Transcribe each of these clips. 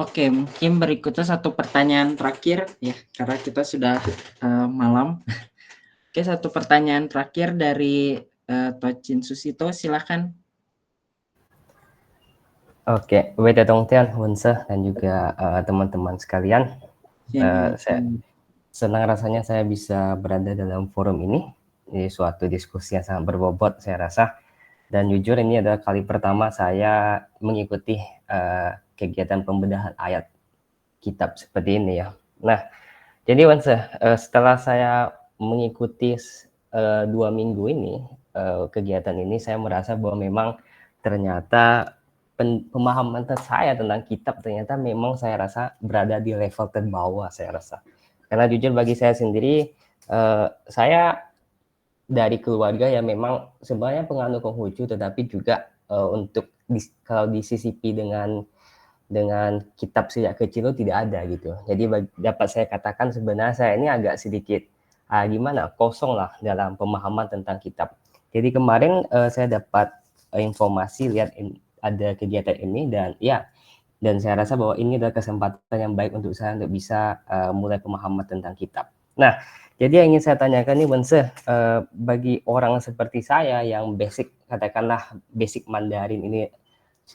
Oke, mungkin berikutnya satu pertanyaan terakhir ya, karena kita sudah malam. Oke, satu pertanyaan terakhir dari Tocin Susito, silakan. Oke, Weda Dongtian, Hunse, dan juga teman-teman sekalian. Saya senang rasanya saya bisa berada dalam forum ini. Ini suatu diskusi yang sangat berbobot, saya rasa. Dan jujur ini adalah kali pertama saya mengikuti kegiatan pembedahan ayat kitab seperti ini ya. Nah, jadi Wanse, setelah saya mengikuti 2 minggu ini, kegiatan ini, saya merasa bahwa memang ternyata pemahaman saya tentang kitab ternyata memang saya rasa berada di level terbawah, saya rasa. Karena jujur bagi saya sendiri, saya dari keluarga yang memang sebenarnya penganut Konghucu, tetapi juga untuk kalau disisipi dengan kitab sejak kecil itu tidak ada gitu. Jadi dapat saya katakan sebenarnya saya ini agak sedikit gimana, kosong lah dalam pemahaman tentang kitab. Jadi kemarin saya dapat informasi, lihat ada kegiatan ini, dan saya rasa bahwa ini adalah kesempatan yang baik untuk saya untuk bisa mulai pemahaman tentang kitab. Nah, jadi yang ingin saya tanyakan nih Wense, bagi orang seperti saya yang katakanlah basic Mandarin ini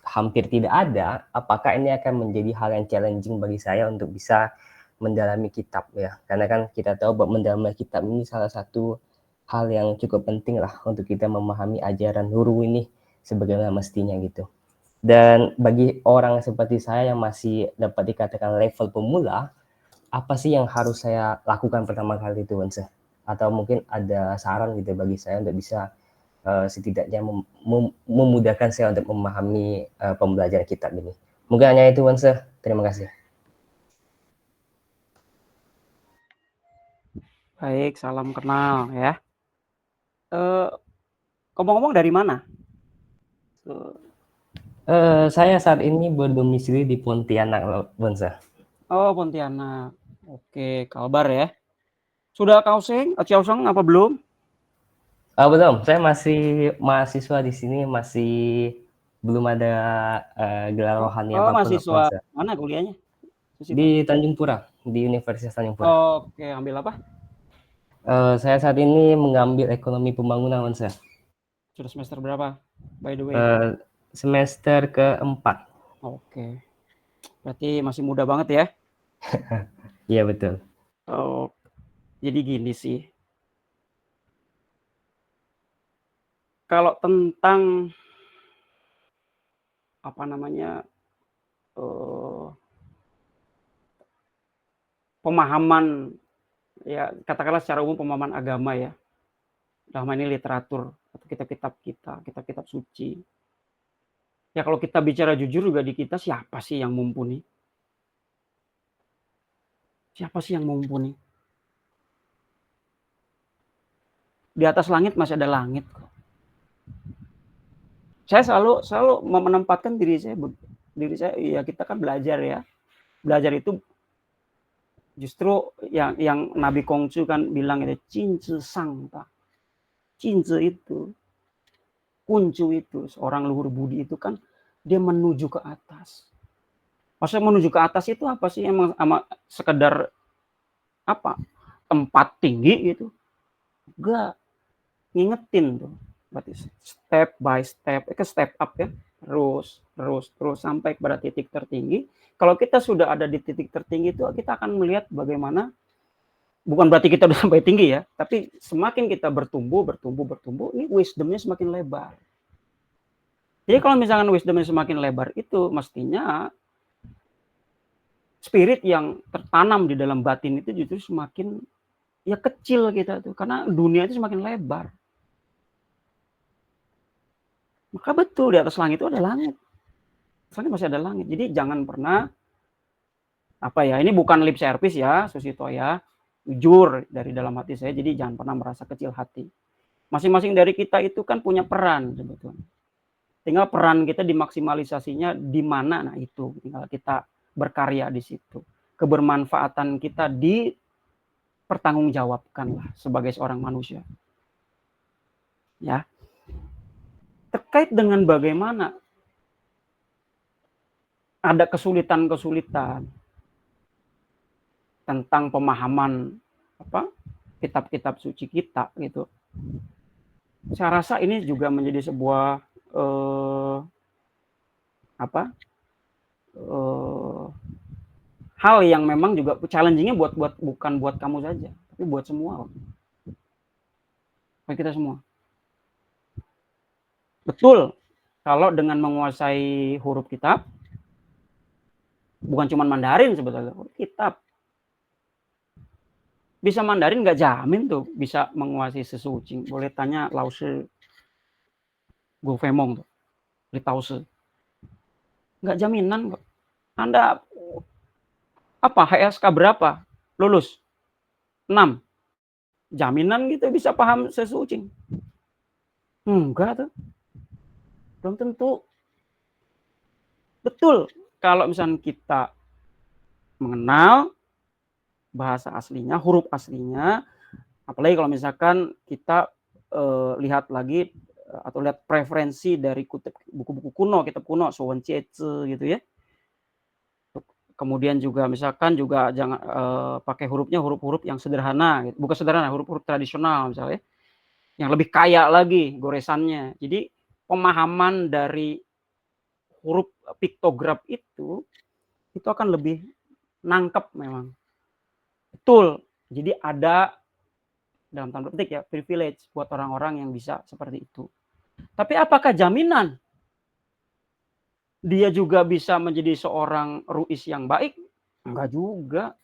hampir tidak ada, apakah ini akan menjadi hal yang challenging bagi saya untuk bisa mendalami kitab ya? Karena kan kita tahu bahwa mendalami kitab ini salah satu hal yang cukup penting lah untuk kita memahami ajaran Nurul ini sebagaimana mestinya gitu. Dan bagi orang seperti saya yang masih dapat dikatakan level pemula, apa sih yang harus saya lakukan pertama kali itu, Wense? Atau mungkin ada saran gitu bagi saya untuk bisa setidaknya memudahkan saya untuk memahami pembelajaran kitab ini. Mungkin hanya itu, Wense. Terima kasih. Baik, salam kenal ya. Ngomong-ngomong dari mana? Saya saat ini berdomisili di Pontianak, Wense. Oh, Pontianak. Oke, Kalbar ya. Sudah Kaoseng apa belum? Belum, saya masih mahasiswa di sini, masih belum ada gelar rohani apapun. Mahasiswa mana kuliahnya? Di Tanjung Pura, di Universitas Tanjung Pura. Oke, ambil apa? Saya saat ini mengambil ekonomi pembangunan, Wense. Sudah semester berapa? By the way. Semester keempat. Oke. Berarti masih muda banget ya? Iya, betul. Oh, jadi gini sih. Kalau tentang apa namanya pemahaman ya, katakanlah secara umum pemahaman agama ya, dalam ini literatur atau kitab-kitab suci. Ya kalau kita bicara jujur juga di kita, siapa sih yang mumpuni? Siapa sih yang mumpuni? Di atas langit masih ada langit kok. Saya selalu menempatkan diri saya, ya kita kan belajar ya. Belajar itu justru yang Nabi Kongcu kan bilang itu cinci sang tak. Cinci itu, kuncu itu, seorang luhur budi itu kan dia menuju ke atas. Maksudnya menuju ke atas itu apa sih? Emang sekedar apa? Tempat tinggi gitu? Enggak, ngingetin tuh. Berarti step by step, step up ya. Terus sampai kepada titik tertinggi. Kalau kita sudah ada di titik tertinggi itu, kita akan melihat bagaimana, bukan berarti kita udah sampai tinggi ya, tapi semakin kita bertumbuh, ini wisdomnya semakin lebar. Jadi kalau misalkan wisdomnya semakin lebar itu, mestinya spirit yang tertanam di dalam batin itu justru semakin ya kecil kita tuh, karena dunia itu semakin lebar. Maka betul di atas langit itu ada langit. Soalnya masih ada langit. Jadi jangan pernah ini bukan lip service ya, Susito ya. Jujur dari dalam hati saya, jadi jangan pernah merasa kecil hati. Masing-masing dari kita itu kan punya peran sebetulnya. Tinggal peran kita dimaksimalisasinya di mana, nah itu tinggal kita berkarya di situ. Kebermanfaatan kita dipertanggungjawabkan lah sebagai seorang manusia. Ya. Terkait dengan bagaimana ada kesulitan-kesulitan tentang pemahaman kitab-kitab suci kita gitu. Saya rasa ini juga menjadi sebuah hal yang memang juga challenging-nya bukan buat kamu saja, tapi buat semua, buat kita semua. Betul, kalau dengan menguasai huruf kitab, bukan cuma Mandarin sebetulnya, huruf kitab. Bisa Mandarin nggak jamin tuh bisa menguasai sesuci. Boleh tanya Lao Shi, Gu Femong tuh, Li Tao Shi. Nggak jaminan kok. Anda HSK berapa? Lulus 6. Jaminan gitu bisa paham sesuci. Enggak tuh. Belum tentu. Betul, kalau misalnya kita mengenal bahasa aslinya, huruf aslinya, apalagi kalau misalkan kita lihat lagi atau lihat preferensi dari buku-buku kuno, kitab kuno, Suwen Ciece gitu ya. Kemudian juga misalkan juga jangan pakai hurufnya huruf-huruf yang sederhana, gitu. Bukan sederhana, huruf-huruf tradisional misalnya, yang lebih kaya lagi goresannya. Jadi pemahaman dari huruf piktograf itu akan lebih nangkep memang. Betul. Jadi ada dalam tanda petik ya privilege buat orang-orang yang bisa seperti itu. Tapi apakah jaminan dia juga bisa menjadi seorang ru'is yang baik? Enggak juga.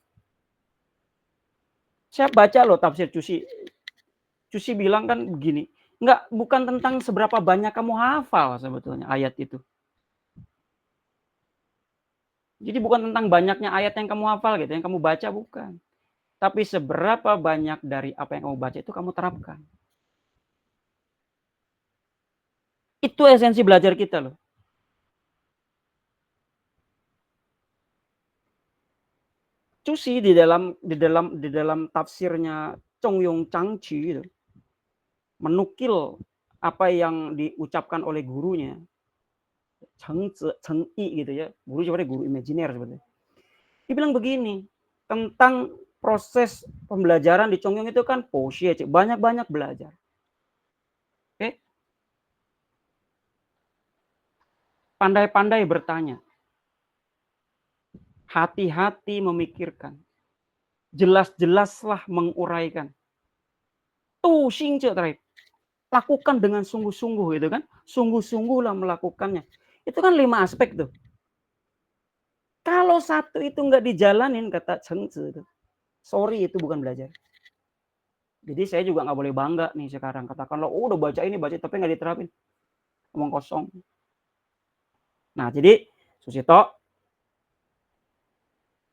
Saya baca loh tafsir Cusi. Cusi bilang kan begini, bukan tentang seberapa banyak kamu hafal sebetulnya ayat itu. Jadi bukan tentang banyaknya ayat yang kamu hafal gitu, yang kamu baca bukan. Tapi seberapa banyak dari apa yang kamu baca itu kamu terapkan. Itu esensi belajar kita loh. Cusi di dalam tafsirnya Chongyong Changqi itu menukil apa yang diucapkan oleh gurunya Cheng'i gitu ya, guru sebenarnya guru imajiner sebetulnya. Dia bilang begini tentang proses pembelajaran di Chongyong itu kan banyak-banyak belajar. Oke? Pandai-pandai bertanya. Hati-hati memikirkan. Jelas-jelaslah menguraikan. Tuh xingce terakhir. Lakukan dengan sungguh-sungguh gitu kan. Sungguh-sungguhlah melakukannya. Itu kan 5 aspek tuh. Kalau satu itu nggak dijalanin, kata Chengzi itu, sorry itu bukan belajar. Jadi saya juga nggak boleh bangga nih sekarang. Katakanlah, udah baca ini, tapi nggak diterapin. Omong kosong. Nah, jadi Susito,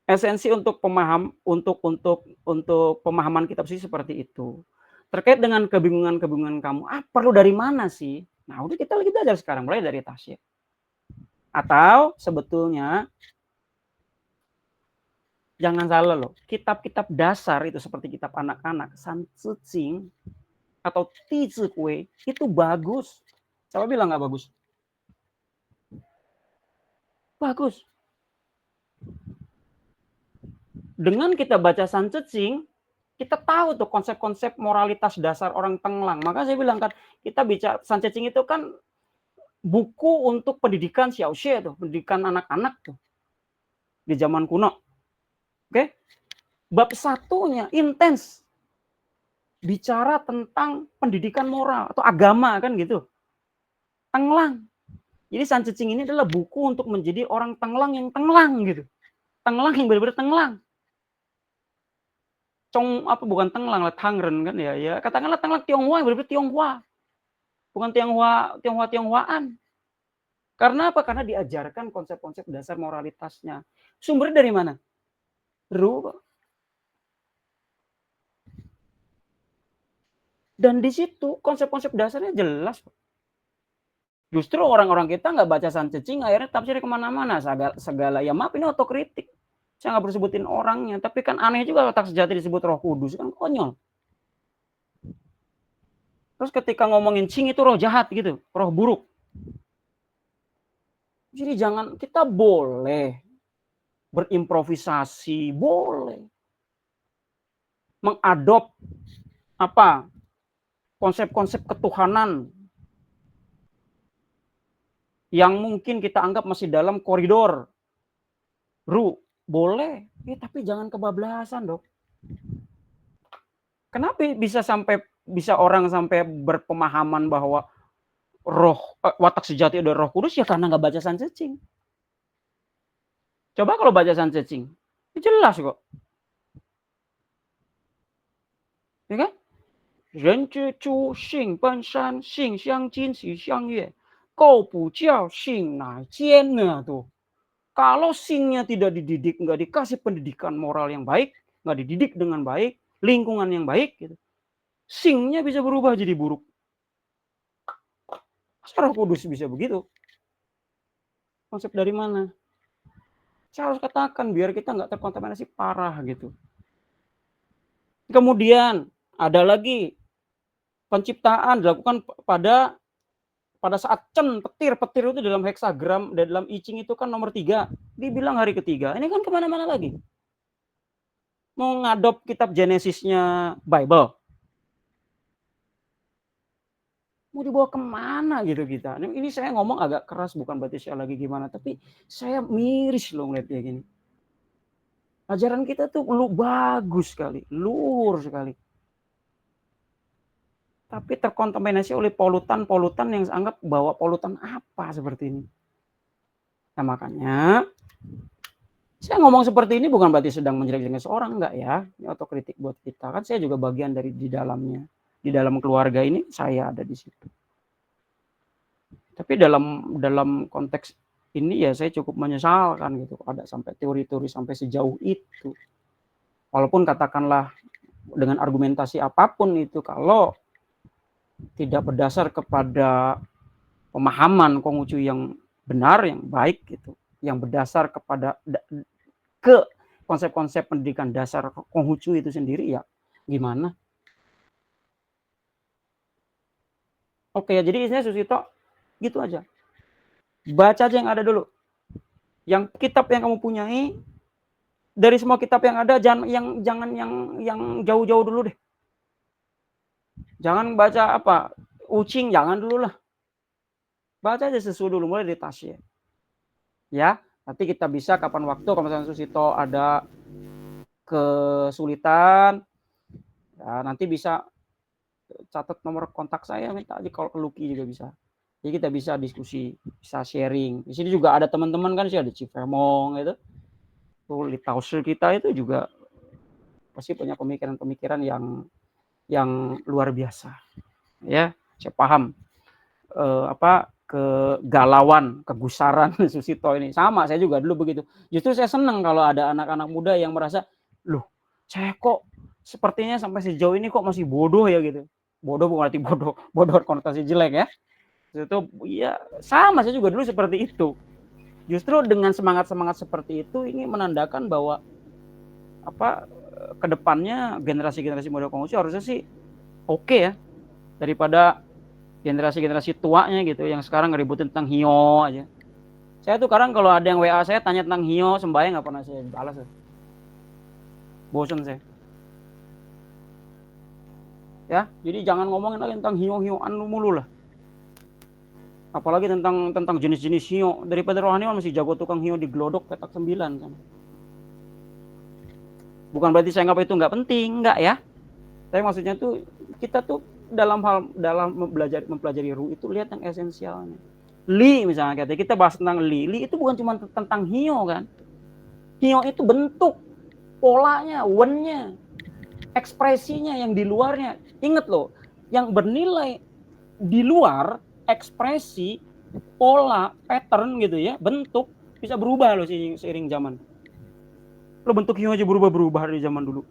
esensi untuk pemahaman kitab suci seperti itu. Terkait dengan kebingungan kamu, perlu dari mana sih? Nah, udah kita lagi belajar sekarang, mulai dari tasya. Atau sebetulnya jangan salah loh, kitab-kitab dasar itu seperti kitab anak-anak, San Tzu Ching atau Ti Zi Kue itu bagus. Siapa bilang nggak bagus? Bagus. Dengan kita baca San Tzu Ching, kita tahu tuh konsep-konsep moralitas dasar orang Tenglang. Maka saya bilang kan, kita bicara San Tzu Ching itu kan buku untuk pendidikan Xiaoxie tuh, pendidikan anak-anak tuh di zaman kuno. Oke? Bab 1-nya intens. Bicara tentang pendidikan moral atau agama kan gitu. Tenglang. Jadi San Tzu Ching ini adalah buku untuk menjadi orang Tenglang yang tenglang gitu. Tenglang yang benar-benar tenglang. Bukan tenglang lah, Tangren kan ya. Katakanlah tenglang Tionghoa yang benar-benar Tionghoa. Bukan Tionghoaan. Karena apa? Karena diajarkan konsep-konsep dasar moralitasnya. Sumbernya dari mana? Dan di situ konsep-konsep dasarnya jelas. Justru orang-orang kita nggak baca San Tzu Ching, akhirnya tafsirnya kemana-mana. Segala ya maaf ini otokritik. Saya nggak perlu sebutin orangnya, tapi kan aneh juga letak sejati disebut Roh Kudus, kan konyol. Terus ketika ngomongin Ching itu roh jahat gitu, roh buruk. Jadi jangan, kita boleh berimprovisasi, boleh mengadop apa konsep-konsep ketuhanan yang mungkin kita anggap masih dalam koridor boleh, tapi jangan kebablasan, Dok. Kenapa bisa orang sampai berpemahaman bahwa watak sejati ada Roh Kudus, ya karena nggak baca Sansecing. Coba kalau baca Sansecing, jelas kok. Ya kan? 人之初，性本善，性相近，习相远。构不教，性乃坚nah tuh. Kalau singnya tidak dididik, nggak dikasih pendidikan moral yang baik, nggak dididik dengan baik, lingkungan yang baik, gitu, singnya bisa berubah jadi buruk. Roh Kudus bisa begitu? Konsep dari mana? Saya harus katakan biar kita nggak terkontaminasi parah gitu. Kemudian ada lagi penciptaan dilakukan pada saat petir itu dalam heksagram, dalam I Ching itu kan nomor 3, dibilang hari ketiga. Ini kan kemana-mana lagi. Mau ngadop kitab Genesisnya Bible. Mau dibawa kemana gitu kita. Ini saya ngomong agak keras, bukan berarti saya lagi gimana, tapi saya miris loh ngeliatnya gini. Ajaran kita tuh bagus sekali, luhur sekali. Tapi terkontaminasi oleh polutan-polutan yang anggap bahwa polutan apa seperti ini. Nah makanya saya ngomong seperti ini bukan berarti sedang menjelek-jelekan seorang, enggak ya. Ini otokritik buat kita. Kan saya juga bagian dari di dalamnya. Di dalam keluarga ini saya ada di situ. Tapi dalam konteks ini ya saya cukup menyesalkan gitu. Ada sampai teori-teori sampai sejauh itu. Walaupun katakanlah dengan argumentasi apapun itu, kalau tidak berdasar kepada pemahaman Konghucu yang benar, yang baik gitu, yang berdasar kepada konsep-konsep pendidikan dasar Konghucu itu sendiri, ya gimana? Oke, jadi isinya Susito gitu aja. Baca aja yang ada dulu. Yang kitab yang kamu punyai, dari semua kitab yang ada, jangan yang jauh-jauh dulu deh. Jangan baca Ucing, jangan dulu lah. Baca aja sesuatu dulu, mulai dari Tasye. Ya, nanti kita bisa kapan waktu kalau misalnya Susito ada kesulitan, ya, nanti bisa catat nomor kontak saya, minta aja kalau ke Lucky juga bisa. Jadi kita bisa diskusi, bisa sharing. Di sini juga ada teman-teman kan sih, ada Cifemong gitu. Tuh Litauser kita itu juga pasti punya pemikiran-pemikiran yang luar biasa. Ya, saya paham kegalauan, kegusaran Susito ini. Sama, saya juga dulu begitu. Justru saya senang kalau ada anak-anak muda yang merasa, loh, saya kok sepertinya sampai sejauh ini kok masih bodoh ya gitu. Bodoh bukan arti bodoh konotasi jelek ya. Itu ya sama, saya juga dulu seperti itu. Justru dengan semangat-semangat seperti itu, ini menandakan bahwa kedepannya generasi-generasi muda Konghucu harusnya sih oke ya, daripada generasi-generasi tuanya gitu yang sekarang ngeributin tentang Hio aja. Saya tuh kadang kalau ada yang WA saya tanya tentang Hio sembahyang nggak pernah saya balas. Bosan saya. Ya, jadi jangan ngomongin lagi tentang Hio-hioan mulu lah. Apalagi tentang jenis-jenis Hio. Daripada rohaniwan masih jago tukang Hio di Glodok petak 9 kan. Bukan berarti saya nggak itu nggak penting, nggak ya. Tapi maksudnya tuh kita tuh dalam mempelajari Ru itu lihat yang esensialnya. Li misalnya kita bahas tentang Li itu bukan cuma tentang Hio kan. Hio itu bentuk, polanya, wennya, ekspresinya yang di luarnya. Ingat loh, yang bernilai di luar, ekspresi, pola, pattern gitu ya, bentuk bisa berubah loh seiring zaman. Lo bentuk Hio aja berubah dari zaman dulu.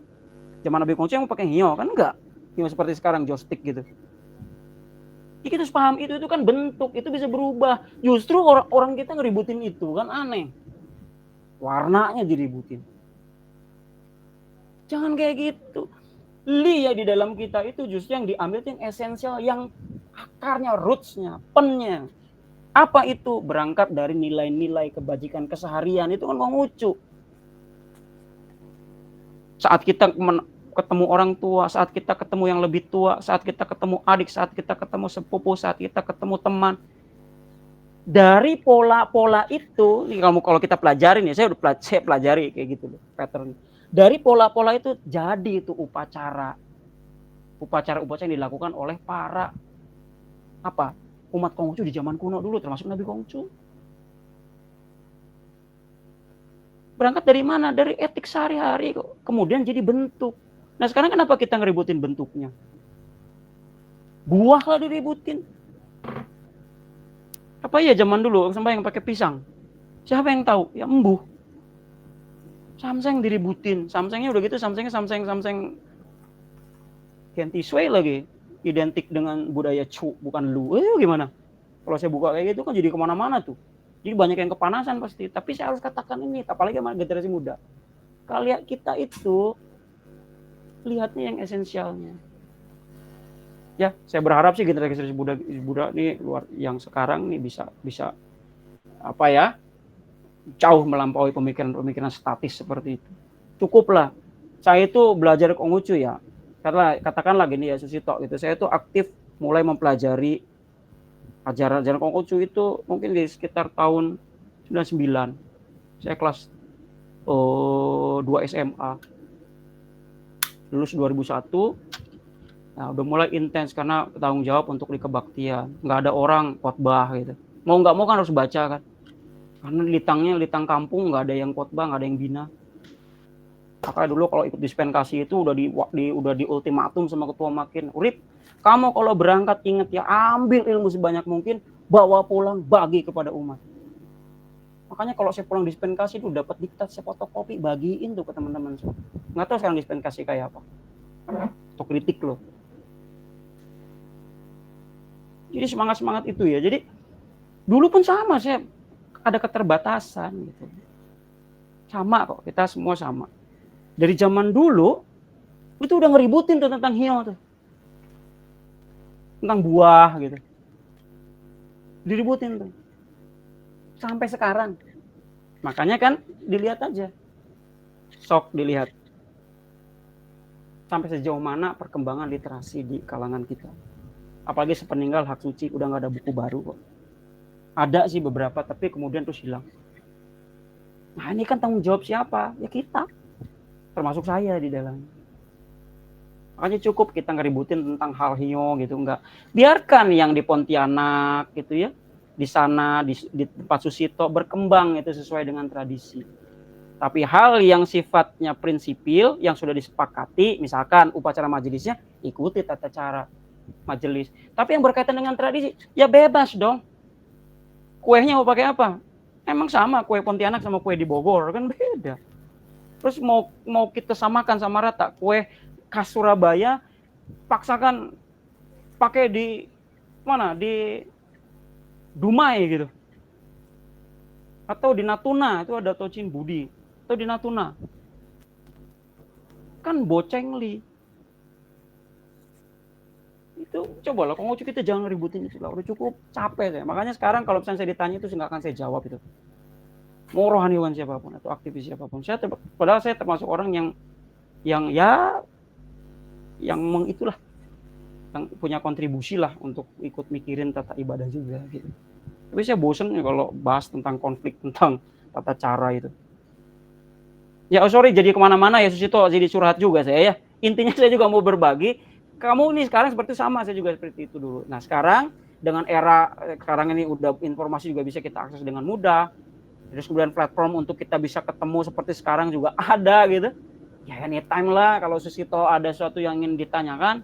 Zaman Nabi Konghucu yang pakai Hio kan enggak. Hio seperti sekarang joystick gitu. Jadi kita harus paham itu kan bentuk, itu bisa berubah. Justru orang kita ngeributin itu kan aneh. Warnanya diributin. Jangan kayak gitu. Li ya di dalam kita itu justru yang diambil yang esensial, yang akarnya, roots-nya, pennya. Apa itu? Berangkat dari nilai-nilai kebajikan keseharian, itu kan Konghucu. Saat kita ketemu orang tua, saat kita ketemu yang lebih tua, saat kita ketemu adik, saat kita ketemu sepupu, saat kita ketemu teman, dari pola-pola itu, nih kalau kita pelajarin ya, saya pelajari kayak gitu loh, pattern. Dari pola-pola itu jadi itu upacara yang dilakukan oleh para umat Konghucu di zaman kuno dulu, termasuk Nabi Konghucu. Berangkat dari mana? Dari etik sehari-hari kok. Kemudian jadi bentuk. Nah sekarang kenapa kita ngeributin bentuknya? Buah lah diributin. Apa ya zaman dulu sampai yang pakai pisang? Siapa yang tahu? Ya embuh. Samseng diributin. Samsengnya udah gitu, Samseng ganti Shui lagi. Identik dengan budaya Chu, bukan Lu. Gimana? Kalau saya buka kayak gitu kan jadi kemana-mana tuh. Jadi banyak yang kepanasan pasti. Tapi saya harus katakan ini, apalagi sama generasi muda. Kalian kita itu lihatnya yang esensialnya. Ya, saya berharap sih generasi muda nih luar yang sekarang nih bisa jauh melampaui pemikiran statis seperti itu. Cukuplah. Saya itu belajar Konghucu ya. Karena katakanlah gini ya Susito gitu. Saya itu aktif mulai mempelajari ajaran Konghucu itu mungkin di sekitar tahun 99. Saya kelas 2 SMA. Lulus 2001. Nah, udah mulai intens karena tanggung jawab untuk di kebaktian. Nggak ada orang khotbah gitu. Mau nggak mau kan harus baca kan. Karena litang kampung nggak ada yang khotbah, nggak ada yang bina. Makanya dulu kalau ikut dispensasi itu udah di ultimatum sama ketua makin. Urip, kamu kalau berangkat ingat ya, ambil ilmu sebanyak mungkin, bawa pulang, bagi kepada umat. Makanya kalau saya pulang dispensasi itu dapat diktat, saya fotokopi, bagiin tuh ke teman-teman. Nggak tahu sekarang dispensasi kayak apa. Atau kritik loh. Jadi semangat itu ya. Jadi dulu pun sama, saya ada keterbatasan gitu. Sama kok, kita semua sama. Dari zaman dulu itu udah ngeributin tuh tentang hiyo tuh. Tentang buah gitu. Diributin tuh. Sampai sekarang. Makanya kan dilihat aja. Sok dilihat. Sampai sejauh mana perkembangan literasi di kalangan kita. Apalagi sepeninggal Hak Suci udah nggak ada buku baru kok. Ada sih beberapa tapi kemudian terus hilang. Nah ini kan tanggung jawab siapa? Ya kita. Termasuk saya di dalam. Makanya cukup kita ngeributin tentang hal hiyo gitu, enggak. Biarkan yang di Pontianak gitu ya, di sana di tempat Susito berkembang itu sesuai dengan tradisi. Tapi hal yang sifatnya prinsipil yang sudah disepakati, misalkan upacara majelisnya, ikuti tata cara majelis. Tapi yang berkaitan dengan tradisi, ya bebas dong. Kuenya mau pakai apa? Emang sama kue Pontianak sama kue di Bogor kan beda. Terus mau kita samakan sama rata, kue khas Surabaya paksakan pakai di mana? Di Dumai gitu. Atau di Natuna, itu ada Tocin Budi. Atau di Natuna. Kan bocengli. Itu cobalah Konghucu kita jangan ributin itu lah. Udah cukup capek saya. Makanya sekarang kalau misalnya saya ditanya itu nggak akan saya jawab itu. Mau rohaniwan siapapun atau aktivis siapapun. Padahal saya termasuk orang yang itulah yang punya kontribusi lah untuk ikut mikirin tata ibadah juga gitu. Tapi saya bosen ya kalau bahas tentang konflik tentang tata cara itu. Ya sorry jadi kemana-mana ya Susito, jadi curhat juga saya ya. Intinya saya juga mau berbagi. Kamu nih sekarang seperti sama, saya juga seperti itu dulu. Nah sekarang dengan era sekarang ini udah informasi juga bisa kita akses dengan mudah. Terus kemudian platform untuk kita bisa ketemu seperti sekarang juga ada gitu. Ya anytime lah kalau Susito ada sesuatu yang ingin ditanyakan.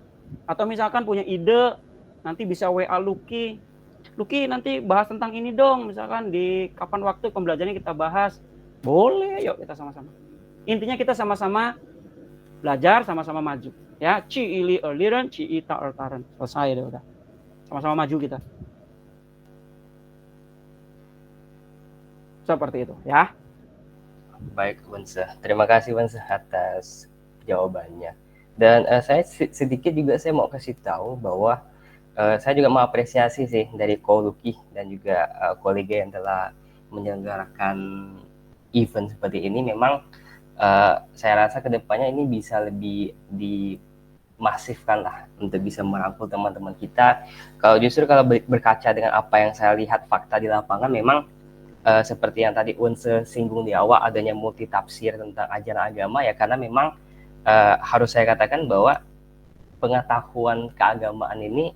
Atau misalkan punya ide, nanti bisa WA Lucky. Lucky nanti bahas tentang ini dong. Misalkan di kapan waktu pembelajarannya kita bahas. Boleh, yuk kita sama-sama. Intinya kita sama-sama belajar, sama-sama maju. Ya, Ci ili erliren, Ci ita ertaren. Selesai deh udah. Sama-sama maju kita. Seperti itu ya. Baik Bunse, terima kasih Bunse atas jawabannya. Dan saya sedikit juga saya mau kasih tahu bahwa saya juga mengapresiasi sih dari Ko Lucky dan juga kolega yang telah menyelenggarakan event seperti ini. Memang saya rasa kedepannya ini bisa lebih dimasifkan lah untuk bisa merangkul teman-teman kita. Kalau justru kalau berkaca dengan apa yang saya lihat fakta di lapangan, memang seperti yang tadi Unse singgung di awal, adanya multi tafsir tentang ajaran agama ya, karena memang harus saya katakan bahwa pengetahuan keagamaan ini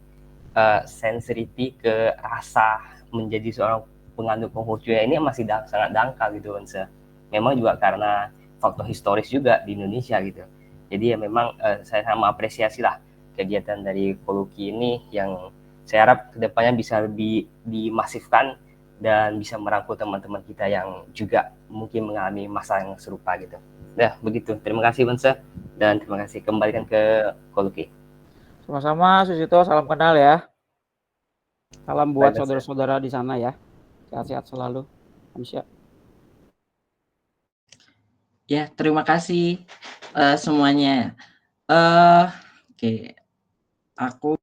sensitivity ke rasa menjadi seorang penganut Konghucu ini masih sangat dangkal gitu Unse. Memang juga karena faktor historis juga di Indonesia gitu. Jadi ya memang saya sama apresiasi lah kegiatan dari Koluki ini yang saya harap kedepannya bisa lebih dimasifkan dan bisa merangkul teman-teman kita yang juga mungkin mengalami masa yang serupa gitu. Nah, begitu. Terima kasih Bense dan terima kasih, kembalikan ke Koluki. Sama-sama Susito, salam kenal ya. Salam buat Baik, saudara-saudara di sana ya. Sehat-sehat selalu. Insya. Ya, terima kasih semuanya. Oke, aku